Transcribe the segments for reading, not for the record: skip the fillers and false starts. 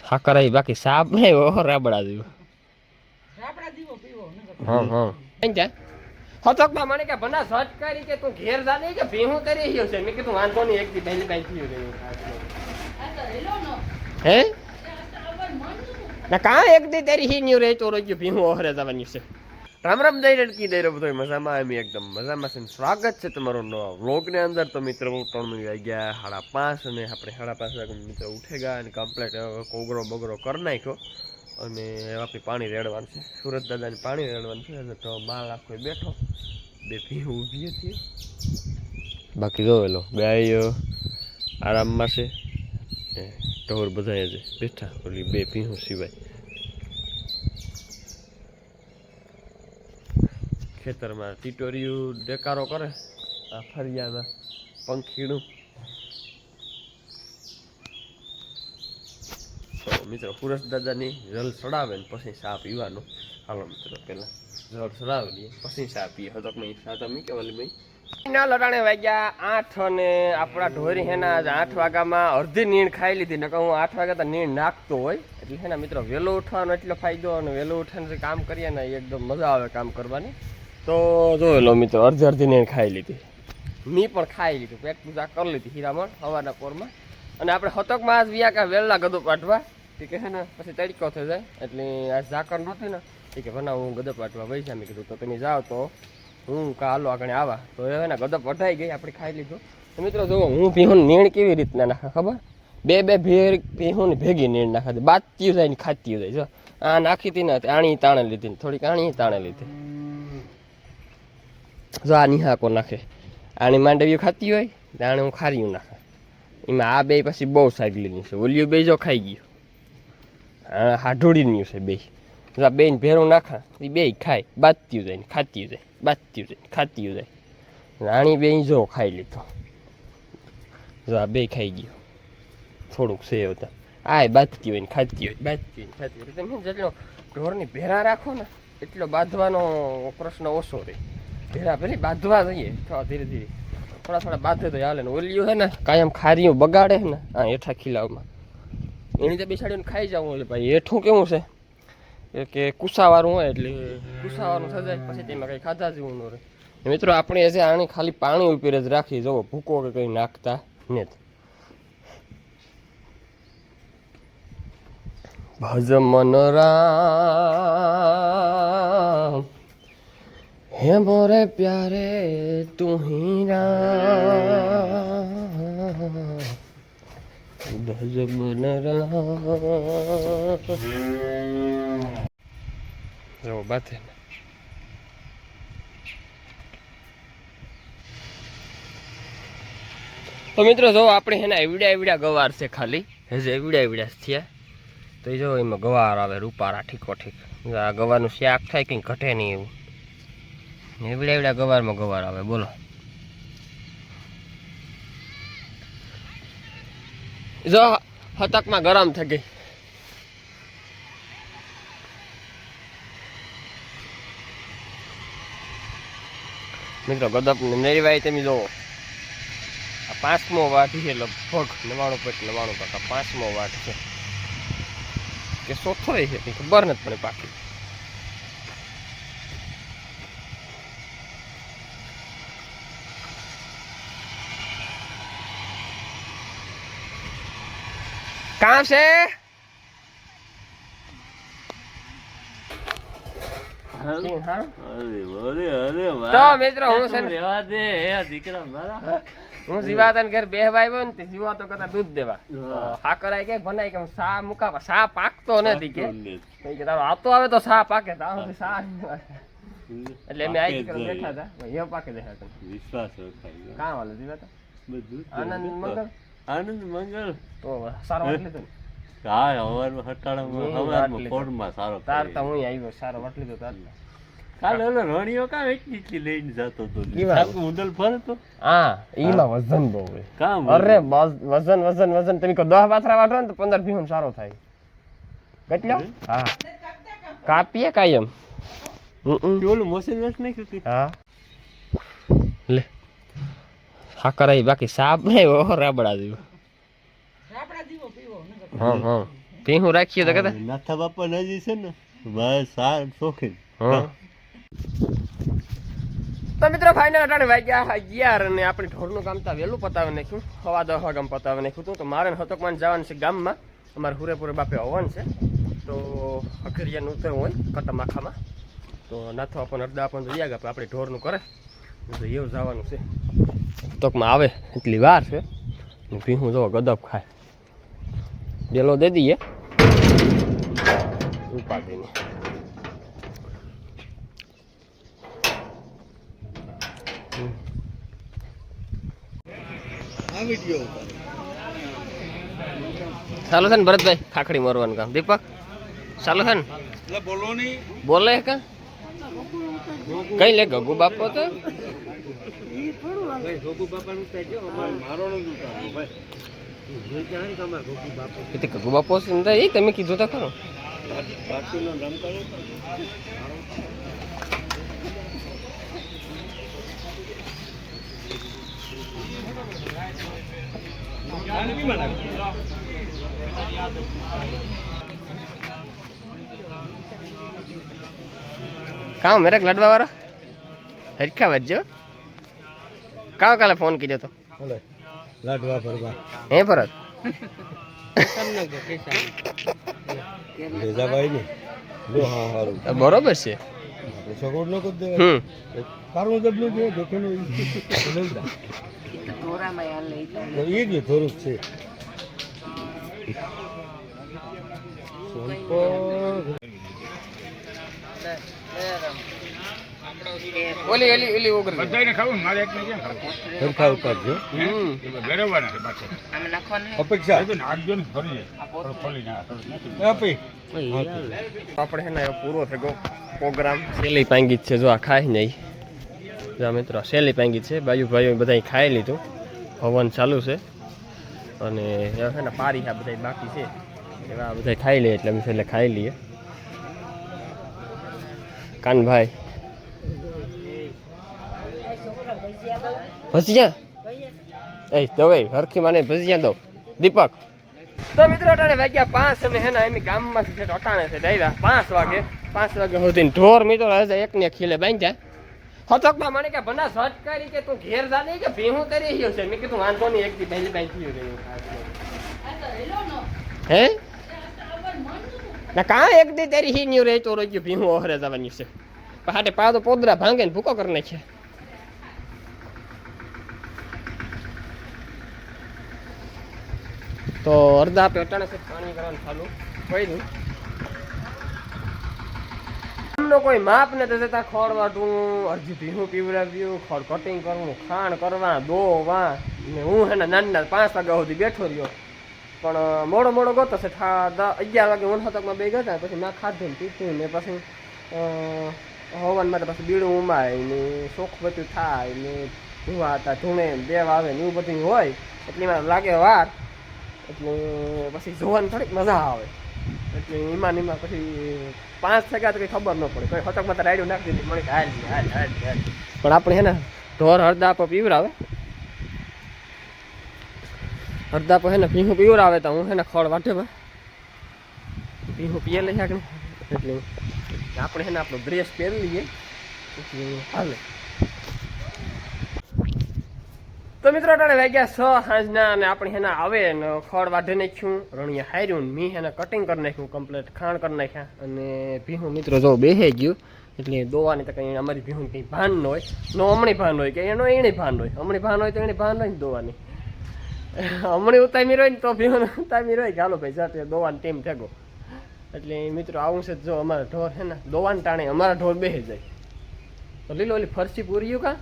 હા કરાઈ બાકી સાપ નહીં ઓહો રાબડા દીવો હા હા હતકમાં મને કે બના સર્ચ કરી કે તું ઘેર જા નહીં કે ભીહું કરી રહ્યો છે મેં કીધું વાંધો નહીં એક દી પહેલી કાંઈ થયું રહ્યું હે ના કાં એક દી તારી હી ન્યુ રહે તો રોજ ભીહું ઓહરે જવાની છે રામ રામ દઈ રડકી દઈ રહ્યો બધો મજામાં આવી એકદમ મજામાં છે સ્વાગત છે તમારો નવા વ્લોગની અંદર તો મિત્રો 3 વાગી ગયા 5:30 અને આપણે 5:30 વાગે મિત્રો ઉઠે ગયા અને કમ્પ્લીટ કોગરો બગરો કરી નાખ્યો અને આપણી પાણી રેડવાનું છે સુરત દાદાની પાણી રેડવાનું છે એટલે તો માલ આખો બેઠો બે ભીહું ઊભી હતી બાકી જોયેલો ગાય આરામમાં છે ઢોર બધા જ બેઠા ઓલી બે ભીહું સિવાય ખેતરમાં ટીટોરિયું દેકારો કરે આ ફરિયામાં પંખીડું તો મિત્રો પુરસ દાદાની જલ ચડાવે ને પછી ચા પીવાનો હાલો મિત્રો પહેલાં જળ ચડાવી લઈએ પછી ચા પીએ હતો મેં ચા તમે કેવાલી ભાઈ ના લટાણે વાગ્યા 8 અને આપણા ઢોરી હેના 8 વાગ્યામાં અડધી નીણ ખાઈ લીધી નકર હું 8 વાગ્યા તો નીણ નાખતો હોય એટલે હે ને મિત્રો વહેલો ઉઠવાનો એટલો ફાયદો અને વહેલો ઉઠીને કામ કરીએ ને એકદમ મજા આવે કામ કરવાની તો જોઈ લો મિત્રો અડધી નીણ ખાઈ લીધી મેં પણ ખાઈ લીધું પેટ પૂજા કરી લીધી હીરામણ સવારના પોરમાં અને આપણે હતકમાં આજ વ્યા કે વહેલા ગદો પાટવા એ કે છે ને પછી તડકો થઈ જાય એટલે આ ઝાકર નહોતી ને એ કે ભના હું ગદો પાટવા વહી જા મેં કીધું તો તમે જાઓ તો હું હાલો આગળ આવા તો એ ને ગદપ વઢાઈ ગઈ આપણે ખાઈ લીધું તો મિત્રો જુઓ હું ભીહું નીણ કેવી રીતના નાખા ખબર બે ભીહું ભેગી નીણ નાખા બાતતી જાય ને ખાતી જાય જો આ નાખી હતી ને આણી તાણે લીધી થોડીક આણી તાણે લીધી જો આ નિહાકો નાખે આણી માંડવીઓ ખાતી હોય આણે હું ખારીયું નાખા એમાં આ બે પછી બહુ સાગલીની છે ઓલિયું બે જો ખાઈ ગયું હા હાઢોડીની છે બે જો બેન ભેરું નાખા એ બે ખાય બાતતી જાય ને ખાતી જાય બાતતી જાય ખાતી જાય રાણી બે જો ખાઈ લીધો જો આ બે ખાઈ ગયો થોડુંક છે હતા આ બાતતી હોય ને ખાતી હોય બાતતી હોય ખાતી હોય તમે જેટલો ઢોરની ભેરા રાખો ને એટલો બાંધવાનો પ્રશ્ન ઓછો રહે ભેરા પેલી બાંધવા જઈએ ધીરે ધીરે થોડા બાંધે તો હાલે ને ઓલિયું છે ને કાયમ ખારીઓ બગાડે ને આ હેઠા ખીલાવમાં એની તો બેસાડીને ખાઈ જવું એટલે ભાઈ હેઠું કેવું છે કે કુસાવાળું હોય એટલે કુસાવાનું થઈ જાય પછી તેમાં કંઈ ખાધા જેવું ન રહે મિત્રો આપણે હજી આણી ખાલી પાણી ઉપર જ રાખી જવો ભૂકો કે કંઈ નાખતા નથી ભજ મન રામ હે મોરે પ્યારે તું હી રામ ભજ મન રામ જો બાતે તો મિત્રો જો આપણે એના એવડા ગવાર છે ખાલી હજે એવડા થયા તો એ જો એમાં ગવાર આવે રૂપારા ઠીકો ઠીક આ ગવારનું શાક થાય કંઈ ઘટે નહીં એવું એવડા ગવારમાં ગવાર આવે બોલો જો હતકમાં ગરમ થઈ ગઈ મિત્રો ગદપ નેરીવાય તમે જોવો આ 5મો વાટ છે લગભગ 99.99% 5મો વાટ છે કે ચોથો છે કંઈ ખબર નથી મને પાકી કાં છે તો મિત્રો હું જીવાતન ઘર બેહવાય ને તે જીવાતો કરતા દૂધ દેવા હા કરાય કે ભનાય કે સા મુકા સા પાકતો નથી કે તારો આતો આવે તો સા પાકે તારો સા એટલે મેં આઈ કે બેઠા હતા એ પાકે દેખા વિશ્વાસ રખાય કાં વાલે જીવાતા બધું આનંદ મંગળ તો સારો વાટલી તો હા હવારમાં હટાળામાં ફોર્મમાં સારો તાર તો હું આવ્યો સારો વાટલી તો તાર કાલે ઓલો રણિયો કા એટલી લઈને જતો તો સાકુ મુદલ ફરતો હા ઈમાં વજન બહુ હોય કામ અરે વજન તમે કો 10 પાથરા વાટો ને તો 15 ભીહું સારો થાય કેટલો હા કાપીએ કાયમ ઓલું મશીન વેસ્ટ નહીં કરતી હા લે હા કરાઈ બાકી સાપ નહીં ઓહો રાબડા દીવો પીવો હા ભીહું રાખીએ તો કહેતા નાથા બાપા નજી છે ને બસ આ શોખીન. તો મિત્રો ફાઇનલ અટાણે વાગ્યા 11 અને આપણે ઢોરનું કામ તો વહેલું પતાવી નાખ્યું. 10:15 વાગ્યામાં પતાવી નાખ્યું તો મારે હતકમાન જવાનું છે ગામમાં. અમારે હુરેપુરે બાપે હવન છે તો અખરિયાનું ઉતરવું હોય કટમાખામાં તો નાથો આપણને અડધા આપણને તો યાદ આપણે ઢોરનું કરે તો એવું જવાનું છે. હતકમાં આવે એટલી વાર છે. ભીહું જો ગદબ ખાય ડેલો દે દઈએ ઉપાડીને. ચાલુ છે ને ભરતભાઈ ખાખડી મારવાનું કામ. દીપક ચાલુ છે ને બોલો નહીં બોલે કા કઈ લે ગગુ બાપો તો ગગુ બાપો એ તમે કીધું તો ખરો. કામ મેરેક લડવા વાળો હરખા વાંચજો. કાલે ફોન કર્યો તો લાડવા ભરવા હે ભરત લેજાભાઈ ને લો હા હારું બરોબર છે. સગવડ ન કરી દે કારું દબલું છે દેખેલું એ જ થોડુંક છે. ઓલી એલી એલી ઓગર બધાને ખાવું મારે એક ને કેમ ખાવું સરખા ઉતારજો. ગરવવાના છે પાછળ આમે નાખવાનું અપેક્ષા તો નાખજો ને ભરી ખોલી ના આપી આપણે છે ને પૂરો થઈ ગયો પ્રોગ્રામ. સેલી પાંગી છે જો આ ખાય નહીં જો મિત્રો સેલી પાંગી છે બાજુ ભાઈઓ બધા ખાઈ લીધું. હવન ચાલુ છે અને છે ને પારી આ બધા બાકી છે એવા બધા ખાઈ લે એટલે અમે એટલે ખાઈ લઈએ. કાનભાઈ ભજીયા એ દવાઈ હરખી માને ભજીયા દો. દીપક તો મિત્રો અટાણે વાગ્યા 5 અને હે ને એમ ગામમાંથી છે અટાણે છે ડાયરા 5 વાગે સુધી ઢોર મિત્રો એકને ખીલે બાંધ્યા. હતકમાં મને કે બના સટ કરી કે તું ઘેર જા નહીં કે ભીહું તરી ગયો છે. મેં કીધું વાંધો નહીં એક દી પહેલી બાંધી હે ના કાં એક દી તારી હી ન્યુ રહી તો રોજ ભીહું ઓહરે જવાની છે. હાટે પાદો પોદરા ભાંગે ને ભૂકો કરી નાખે. તો અડધા આપે અટાણે છે પાણી કરવાનું ચાલુ કર્યું. એમનો કોઈ માપ ને તો જતા ખોળ વાટવું અડધી ભીહું પીવડાવ્યું ખોળ કટિંગ કરવું ખાણ કરવા દોવા ને હું હે ને નાના 5 વાગ્યા સુધી બેઠો રહ્યો પણ મોડો મોડો ગયો છે 11 વાગે વનહતકમાં બે ગયા પછી ના ખાધું ને પીધું ને પછી હવનમાં તો પછી બીડું ઉમાય ને શોખ બધું થાય ને ધુવા હતા ધૂણે દેવ આવે ને એવું બધું હોય એટલે એમાં લાગે વાર એટલે પછી જોવાની થોડીક મજા આવે એટલે એમાં પછી 5 વાગ્યા તો કંઈ ખબર ન પડે કોઈ હતકમાં તો રાયડું નાખી દીધી મને હાલ પણ આપણે હે ને ઢોર હળદા આપો પીવરાવે હળદા હે ને ભીહું પીવરાવે તો હું હે ને ખોળ વાટે ભીહું પીએ લઈ આગળ એટલે આપણે હે ને આપણો ડ્રેસ પહેરી લઈએ એટલે હાલે. તો મિત્રો અટાણે વાગ્યા 6 સાંજના અને આપણે હેના આવે ને ખડ વાઢી નાખ્યું રણિયા હાર્યું ને મી એને કટિંગ કરી નાખ્યું કમ્પ્લીટ ખાણ કરી નાખ્યા અને ભીહું મિત્રો જો બેહી ગયું એટલે દોવાની તો કંઈ અમારી ભીહું કંઈ ભાન ન હોય નો હમણી ભાન હોય કે એનો એને ભાન હોય હમણી ભાન હોય તો એને ભાન હોય ને દોવાની હમણી ઉતામી હોય ને તો ભીહું ઉતામી હોય કે હાલો ભાઈ જાતે દોવાની ટીમ થેગો એટલે મિત્રો આવું છે જો અમારા ઢોર છે ને દોવાન ટાણે અમારા ઢોર બેસી જાય તો લીલો ઓલી ફરસી પૂર્યું કા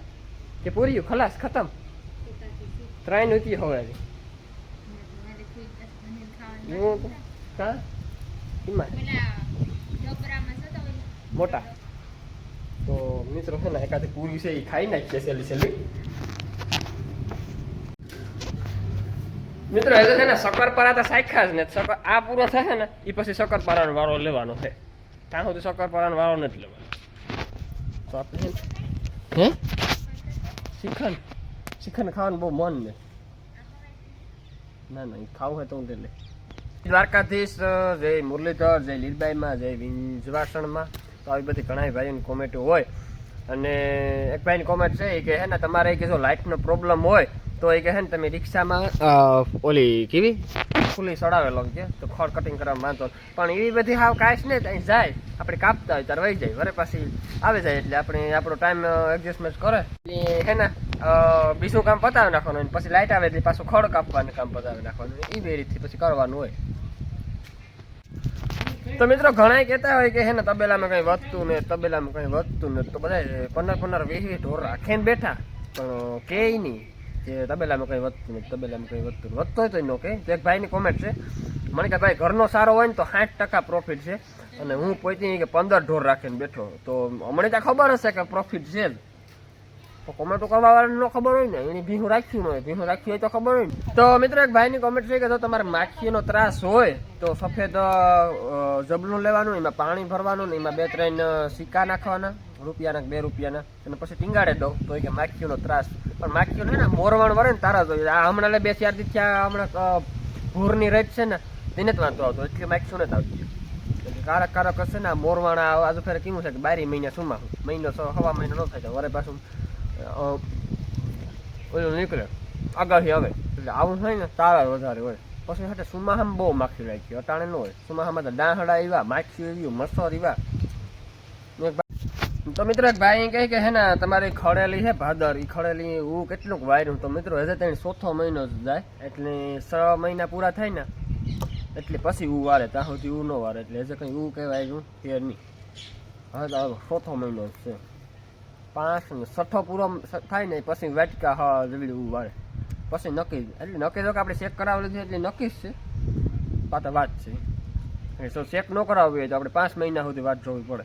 કે પૂર્યું ખલાસ ખતમ 3 નહોતી હવે મોટા તો મિત્રો છે ને એકાદી પૂરી છે એ ખાઈ નાખીએ સહેલી સહેલી મિત્રો એ તો છે ને શક્કરપારા તો સાખ્યા જ ને આ પૂરો થશે ને એ પછી શક્કરપારાનો વારો લેવાનો છે ત્યાં સુધી શક્કરપારાનો વારો નથી લેવાનો તો આપણે હે શ્રીખંડ શ્રીખંડ ખાવાનું બહુ મન ને ના ના એ ખાવું હોય તો હું લે દ્વારકાધીશ, જય મુરલીધર, જય લીલબાઈમાં, જય વિંજવાસણમાં. તો આવી બધી ઘણા ભાઈઓની કોમેન્ટો હોય. અને એક ભાઈની કોમેન્ટ છે કે હે ને તમારે કે જો લાઇટનો પ્રોબ્લેમ હોય તો એ કહે ને તમે રિક્ષામાં ઓલી કેવી ખુલ્લી સડાવેલો કે તો ખડ કટિંગ કરવા માંગતો પણ એવી બધી હાવ કાંઈ જ નહીં ત્યાં જાય આપણે કાપતા હોય ત્યારે વહી જાય વરે પાછી આવી જાય એટલે આપણે આપણો ટાઈમ એડજસ્ટમેન્ટ કરે એટલે હે ને બીજું કામ પતાવી નાખવાનું અને પછી લાઇટ આવે એટલે પાછું ખડ કાપવાનું કામ પતાવી નાખવાનું એ બે રીતથી પછી કરવાનું હોય. તો મિત્રો ઘણા કહેતા હોય કે હે ને તબેલામાં કંઈ વધતું ને તબેલામાં કંઈ વધતું ને તો બધા 15-20 ઢોર રાખીને બેઠા પણ કે નહીં કે તબેલામાં કંઈ વધતું ને તબેલામાં કંઈ વધતું વધતો હોય તો નો કે એક ભાઈની કોમેન્ટ છે મને કે ભાઈ ઘરનો સારો હોય ને તો 60% પ્રોફિટ છે અને હું પોતે કે 15 ઢોર રાખીને બેઠો તો અમને ત્યાં ખબર હશે કે પ્રોફિટ છે જ તો કોમેન્ટો કરવા વાળાને ન ખબર હોય ને એની ભીહું રાખ્યું ન હોય ભીહું રાખ્યું હોય તો ખબર હોય ને. તો મિત્રો એક ભાઈની કોમેન્ટ છે કે જો તમારે માખીનો ત્રાસ હોય તો સફેદ જબલું લેવાનું એમાં પાણી ભરવાનું ને એમાં 2-3 સિક્કા નાખવાના રૂપિયાના 2 રૂપિયાના અને પછી ટીંગાડે દો તો કે માખીનો ત્રાસ પણ માખીઓ ને મોરવાણ વરે ને તારા જોઈએ આ હમણાં 2-4 દી થયા હમણાં ભૂરની રેત છે ને તેને જ વાંધો આવતો એટલે માખીઓ નથી આવતી કારક કારક હશે ને આ મોરવાણા આજુ ફેર કેવું છે કે 12 મહિના સુમાં મહિનો 6 મહિનો ન થાય વરે પાછું ઓલું નીકળે આગાહી આવે એટલે આવું થાય ને તારા વધારે હોય પછી સાથે સુમાહામાં બહુ માખી રાખી અટાણે ન હોય સુમાહામાં તો ડાહડા એવા માખીઓ એવી મસર એવા. તો મિત્રો એક ભાઈ કહે કે હે ને તમારી ખડેલી છે ભાદર એ ખડેલી હું કેટલુંક વાયરું તો મિત્રો હજે ત્યાં 4થો મહિનો જ જાય એટલે 6 મહિના પૂરા થાય ને એટલે પછી હું વારે ત્યાં સુધી હું ન વારે એટલે હજે કંઈ હું કહેવાય કે નહીં હવે તો 4થો મહિનો જ છે 5 ને 6થો પૂરો થાય ને પછી વાટકા હા જલ્દી હું વારે પછી નક્કી એટલે નક્કી તો કે આપણે ચેક કરાવેલું છે એટલે નક્કી જ છે પાછા વાત છે ચેક ન કરાવવી હોય તો આપણે 5 મહિના સુધી વાત જોવી પડે.